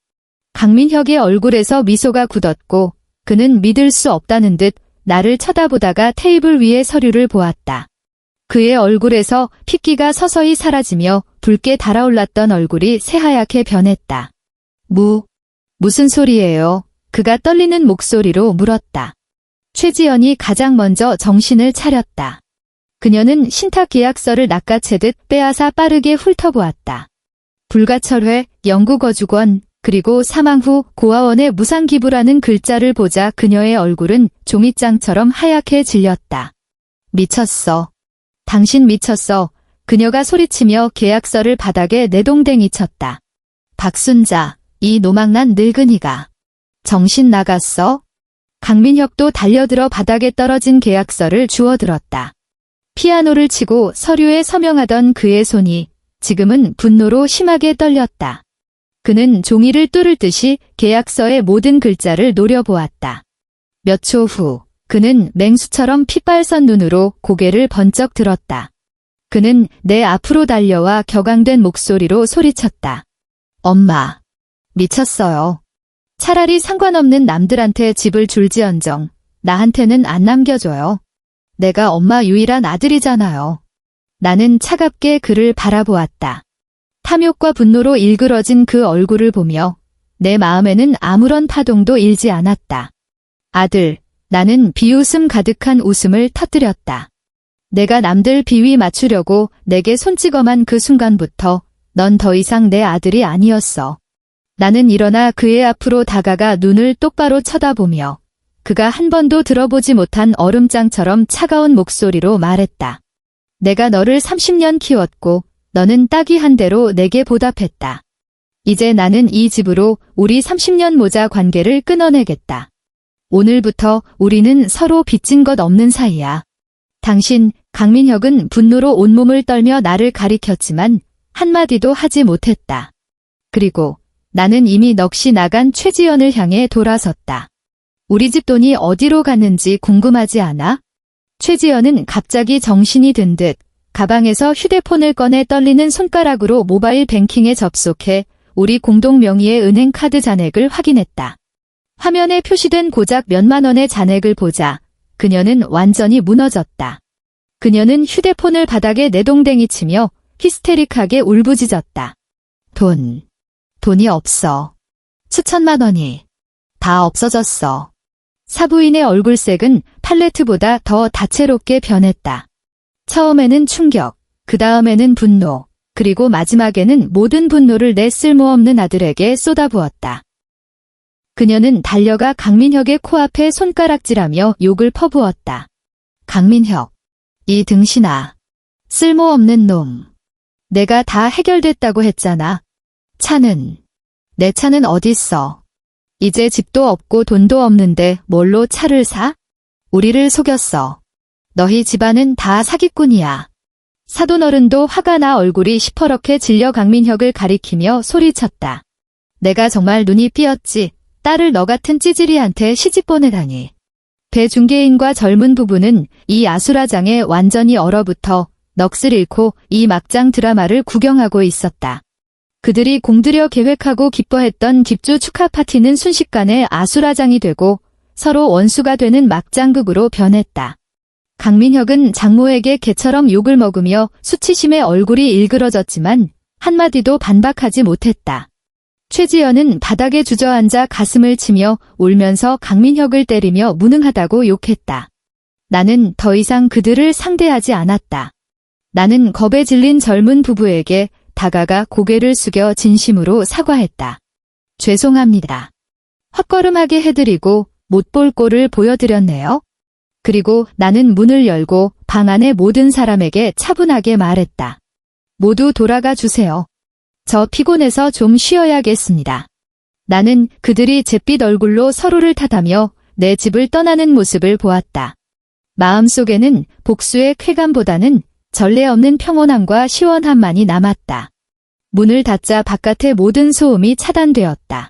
강민혁의 얼굴에서 미소가 굳었고 그는 믿을 수 없다는 듯 나를 쳐다보다가 테이블 위의 서류를 보았다. 그의 얼굴에서 핏기가 서서히 사라지며 붉게 달아올랐던 얼굴이 새하얗게 변했다. 무슨 소리예요? 그가 떨리는 목소리로 물었다. 최지연이 가장 먼저 정신을 차렸다. 그녀는 신탁 계약서를 낚아채듯 빼앗아 빠르게 훑어보았다. 불가철회, 영구거주권, 그리고 사망 후 고아원에 무상기부라는 글자를 보자 그녀의 얼굴은 종이장처럼 하얗게 질렸다. 미쳤어. 당신 미쳤어. 그녀가 소리치며 계약서를 바닥에 내동댕이 쳤다. 박순자, 이 노망난 늙은이가. 정신 나갔어? 강민혁도 달려들어 바닥에 떨어진 계약서를 주워들었다. 피아노를 치고 서류에 서명하던 그의 손이 지금은 분노로 심하게 떨렸다. 그는 종이를 뚫을 듯이 계약서의 모든 글자를 노려보았다. 몇 초 후 그는 맹수처럼 핏발선 눈으로 고개를 번쩍 들었다. 그는 내 앞으로 달려와 격앙된 목소리로 소리쳤다. 엄마, 미쳤어요. 차라리 상관없는 남들한테 집을 줄지언정 나한테는 안 남겨줘요. 내가 엄마 유일한 아들이잖아요. 나는 차갑게 그를 바라보았다. 탐욕과 분노로 일그러진 그 얼굴을 보며 내 마음에는 아무런 파동도 일지 않았다. 아들, 나는 비웃음 가득한 웃음을 터뜨렸다. 내가 남들 비위 맞추려고 내게 손찌검한 그 순간부터 넌 더 이상 내 아들이 아니었어. 나는 일어나 그의 앞으로 다가가 눈을 똑바로 쳐다보며 그가 한 번도 들어보지 못한 얼음장처럼 차가운 목소리로 말했다. 내가 너를 30년 키웠고 너는 딱이 한 대로 내게 보답했다. 이제 나는 이 집으로 우리 30년 모자 관계를 끊어내겠다. 오늘부터 우리는 서로 빚진 것 없는 사이야. 당신, 강민혁은 분노로 온몸을 떨며 나를 가리켰지만 한마디도 하지 못했다. 그리고 나는 이미 넋이 나간 최지연을 향해 돌아섰다. 우리 집 돈이 어디로 갔는지 궁금하지 않아? 최지연은 갑자기 정신이 든 듯 가방에서 휴대폰을 꺼내 떨리는 손가락으로 모바일 뱅킹에 접속해 우리 공동 명의의 은행 카드 잔액을 확인했다. 화면에 표시된 고작 몇만 원의 잔액을 보자 그녀는 완전히 무너졌다. 그녀는 휴대폰을 바닥에 내동댕이 치며 히스테릭하게 울부짖었다. 돈이 없어. 수천만 원이 다 없어졌어. 사부인의 얼굴색은 팔레트보다 더 다채롭게 변했다. 처음에는 충격, 그 다음에는 분노, 그리고 마지막에는 모든 분노를 내 쓸모없는 아들에게 쏟아부었다. 그녀는 달려가 강민혁의 코앞에 손가락질하며 욕을 퍼부었다. 강민혁, 이 등신아. 쓸모없는 놈. 내가 다 해결됐다고 했잖아. 내 차는 어딨어. 이제 집도 없고 돈도 없는데 뭘로 차를 사? 우리를 속였어. 너희 집안은 다 사기꾼이야. 사돈어른도 화가 나 얼굴이 시퍼렇게 질려 강민혁을 가리키며 소리쳤다. 내가 정말 눈이 삐었지. 딸을 너 같은 찌질이한테 시집 보내다니. 배중개인과 젊은 부부는 이 아수라장에 완전히 얼어붙어 넋을 잃고 이 막장 드라마를 구경하고 있었다. 그들이 공들여 계획하고 기뻐했던 집주 축하 파티는 순식간에 아수라장이 되고 서로 원수가 되는 막장극으로 변했다. 강민혁은 장모에게 개처럼 욕을 먹으며 수치심에 얼굴이 일그러졌지만 한마디도 반박하지 못했다. 최지연은 바닥에 주저앉아 가슴을 치며 울면서 강민혁을 때리며 무능하다고 욕했다. 나는 더 이상 그들을 상대하지 않았다. 나는 겁에 질린 젊은 부부에게 다가가 고개를 숙여 진심으로 사과했다. 죄송합니다. 헛걸음하게 해드리고 못 볼 꼴을 보여드렸네요. 그리고 나는 문을 열고 방 안의 모든 사람에게 차분하게 말했다. 모두 돌아가 주세요. 저 피곤해서 좀 쉬어야겠습니다. 나는 그들이 잿빛 얼굴로 서로를 탓하며 내 집을 떠나는 모습을 보았다. 마음속에는 복수의 쾌감보다는 전례 없는 평온함과 시원함만이 남았다. 문을 닫자 바깥의 모든 소음이 차단되었다.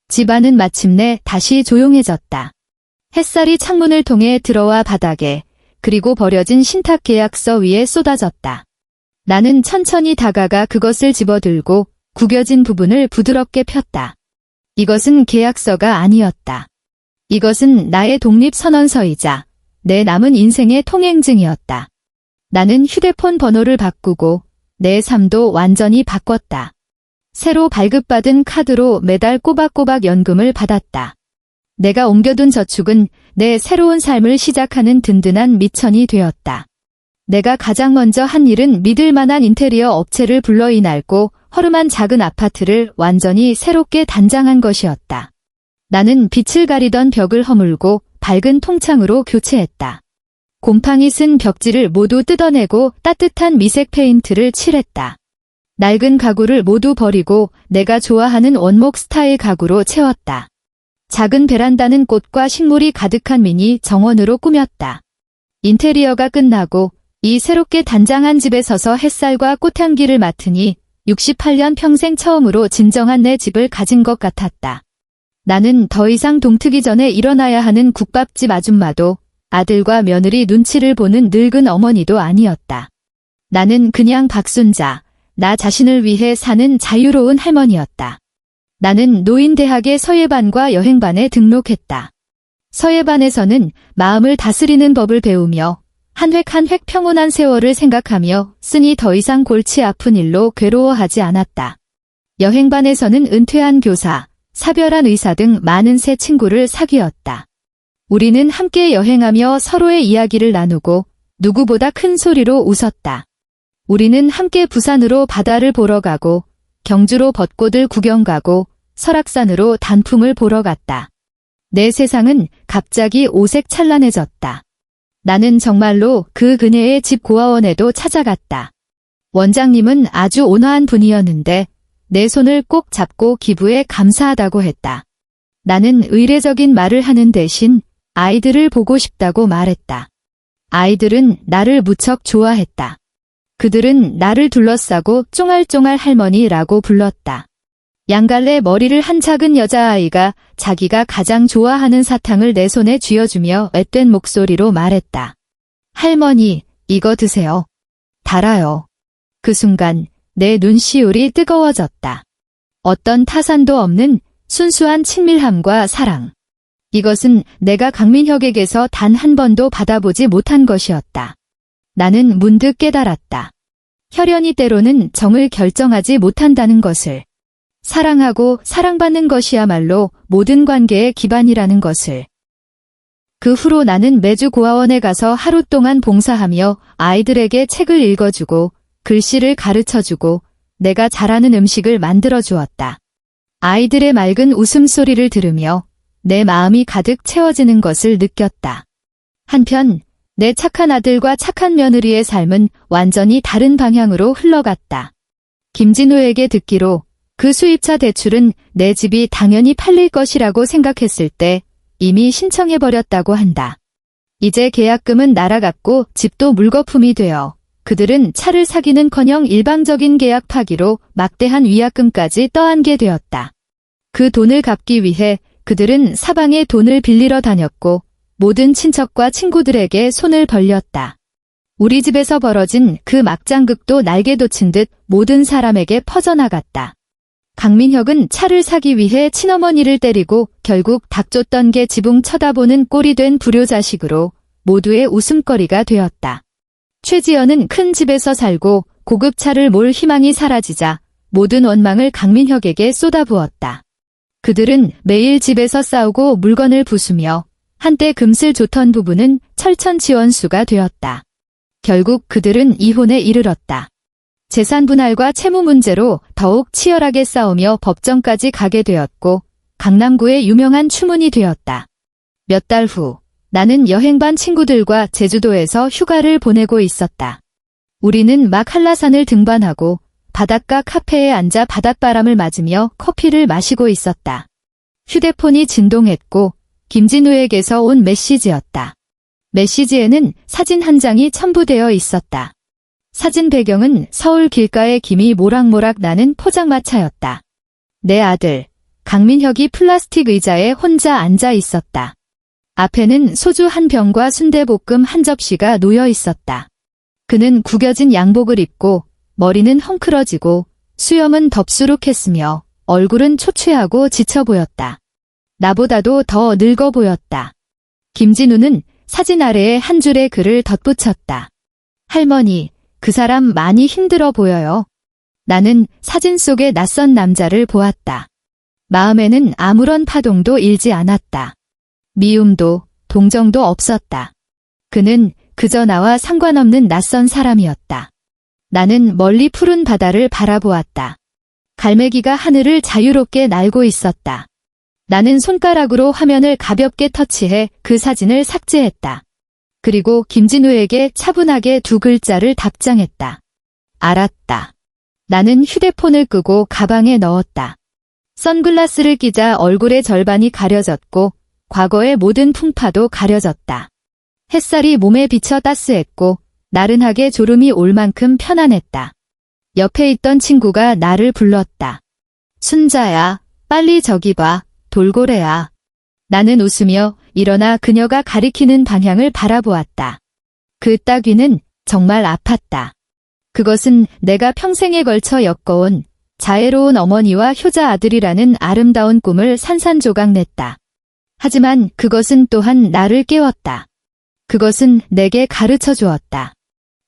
집안은 마침내 다시 조용해졌다. 햇살이 창문을 통해 들어와 바닥에, 그리고 버려진 신탁 계약서 위에 쏟아졌다. 나는 천천히 다가가 그것을 집어들고 구겨진 부분을 부드럽게 폈다. 이것은 계약서가 아니었다. 이것은 나의 독립선언서이자 내 남은 인생의 통행증이었다. 나는 휴대폰 번호를 바꾸고 내 삶도 완전히 바꿨다. 새로 발급받은 카드로 매달 꼬박꼬박 연금을 받았다. 내가 옮겨둔 저축은 내 새로운 삶을 시작하는 든든한 미천이 되었다. 내가 가장 먼저 한 일은 믿을 만한 인테리어 업체를 불러 이 낡고 허름한 작은 아파트를 완전히 새롭게 단장한 것이었다. 나는 빛을 가리던 벽을 허물고 밝은 통창으로 교체했다. 곰팡이 쓴 벽지를 모두 뜯어내고 따뜻한 미색 페인트를 칠했다. 낡은 가구를 모두 버리고 내가 좋아하는 원목 스타일 가구로 채웠다. 작은 베란다는 꽃과 식물이 가득한 미니 정원으로 꾸몄다. 인테리어가 끝나고 이 새롭게 단장한 집에 서서 햇살과 꽃향기를 맡으니 68년 평생 처음으로 진정한 내 집을 가진 것 같았다. 나는 더 이상 동트기 전에 일어나야 하는 국밥집 아줌마도 아들과 며느리 눈치를 보는 늙은 어머니도 아니었다. 나는 그냥 박순자, 나 자신을 위해 사는 자유로운 할머니였다. 나는 노인대학의 서예반과 여행반에 등록했다. 서예반에서는 마음을 다스리는 법을 배우며 한 획 한 획 평온한 세월을 생각하며 쓰니 더 이상 골치 아픈 일로 괴로워하지 않았다. 여행반에서는 은퇴한 교사, 사별한 의사 등 많은 새 친구를 사귀었다. 우리는 함께 여행하며 서로의 이야기를 나누고 누구보다 큰 소리로 웃었다. 우리는 함께 부산으로 바다를 보러 가고 경주로 벚꽃을 구경 가고 설악산으로 단풍을 보러 갔다. 내 세상은 갑자기 오색 찬란해졌다. 나는 정말로 그 그네의 집 고아원에도 찾아갔다. 원장님은 아주 온화한 분이었는데 내 손을 꼭 잡고 기부에 감사하다고 했다. 나는 의례적인 말을 하는 대신 아이들을 보고 싶다고 말했다. 아이들은 나를 무척 좋아했다. 그들은 나를 둘러싸고 쫑알쫑알 할머니라고 불렀다. 양갈래 머리를 한 작은 여자아이가 자기가 가장 좋아하는 사탕을 내 손에 쥐어주며 앳된 목소리로 말했다. 할머니, 이거 드세요. 달아요. 그 순간 내 눈시울이 뜨거워졌다. 어떤 타산도 없는 순수한 친밀함과 사랑. 이것은 내가 강민혁에게서 단 한 번도 받아보지 못한 것이었다. 나는 문득 깨달았다. 혈연이 때로는 정을 결정하지 못한다는 것을. 사랑하고 사랑받는 것이야말로 모든 관계의 기반이라는 것을. 그 후로 나는 매주 고아원에 가서 하루 동안 봉사하며 아이들에게 책을 읽어주고 글씨를 가르쳐주고 내가 잘하는 음식을 만들어 주었다. 아이들의 맑은 웃음소리를 들으며 내 마음이 가득 채워지는 것을 느꼈다. 한편 내 착한 아들과 착한 며느리의 삶은 완전히 다른 방향으로 흘러갔다. 김진우에게 듣기로 그 수입차 대출은 내 집이 당연히 팔릴 것이라고 생각했을 때 이미 신청해버렸다고 한다. 이제 계약금은 날아갔고 집도 물거품이 되어 그들은 차를 사기는커녕 일방적인 계약 파기로 막대한 위약금까지 떠안게 되었다. 그 돈을 갚기 위해 그들은 사방에 돈을 빌리러 다녔고 모든 친척과 친구들에게 손을 벌렸다. 우리 집에서 벌어진 그 막장극도 날개 돋친 듯 모든 사람에게 퍼져나갔다. 강민혁은 차를 사기 위해 친어머니를 때리고 결국 닥쳤던 게 지붕 쳐다보는 꼴이 된 불효자식으로 모두의 웃음거리가 되었다. 최지연은 큰 집에서 살고 고급 차를 몰 희망이 사라지자 모든 원망을 강민혁에게 쏟아부었다. 그들은 매일 집에서 싸우고 물건을 부수며 한때 금슬 좋던 부부는 철천지원수가 되었다. 결국 그들은 이혼에 이르렀다. 재산 분할과 채무 문제로 더욱 치열하게 싸우며 법정까지 가게 되었고 강남구의 유명한 추문이 되었다. 몇 달 후 나는 여행반 친구들과 제주도에서 휴가를 보내고 있었다. 우리는 막 한라산을 등반하고 바닷가 카페에 앉아 바닷바람을 맞으며 커피를 마시고 있었다. 휴대폰이 진동했고 김진우에게서 온 메시지였다. 메시지에는 사진 한 장이 첨부되어 있었다. 사진 배경은 서울 길가에 김이 모락모락 나는 포장마차였다. 내 아들, 강민혁이 플라스틱 의자에 혼자 앉아 있었다. 앞에는 소주 한 병과 순대볶음 한 접시가 놓여 있었다. 그는 구겨진 양복을 입고 머리는 헝클어지고 수염은 덥수룩했으며 얼굴은 초췌하고 지쳐 보였다. 나보다도 더 늙어 보였다. 김진우는 사진 아래에 한 줄의 글을 덧붙였다. 할머니, 그 사람 많이 힘들어 보여요. 나는 사진 속의 낯선 남자를 보았다. 마음에는 아무런 파동도 일지 않았다. 미움도 동정도 없었다. 그는 그저 나와 상관없는 낯선 사람이었다. 나는 멀리 푸른 바다를 바라보았다. 갈매기가 하늘을 자유롭게 날고 있었다. 나는 손가락으로 화면을 가볍게 터치해 그 사진을 삭제했다. 그리고 김진우에게 차분하게 두 글자를 답장했다. 알았다. 나는 휴대폰을 끄고 가방에 넣었다. 선글라스를 끼자 얼굴의 절반이 가려졌고 과거의 모든 풍파도 가려졌다. 햇살이 몸에 비쳐 따스했고 나른하게 졸음이 올 만큼 편안했다. 옆에 있던 친구가 나를 불렀다. 순자야, 빨리 저기 봐, 돌고래야. 나는 웃으며 일어나 그녀가 가리키는 방향을 바라보았다. 그 따귀는 정말 아팠다. 그것은 내가 평생에 걸쳐 엮어온 자애로운 어머니와 효자 아들이라는 아름다운 꿈을 산산조각 냈다. 하지만 그것은 또한 나를 깨웠다. 그것은 내게 가르쳐 주었다.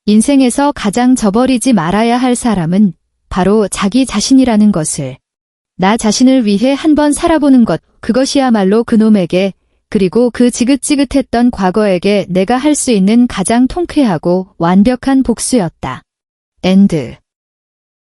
인생에서 가장 저버리지 말아야 할 사람은 바로 자기 자신이라는 것을. 나 자신을 위해 한번 살아보는 것, 그것이야말로 그놈에게, 그리고 그 지긋지긋했던 과거에게 내가 할 수 있는 가장 통쾌하고 완벽한 복수였다. 엔드.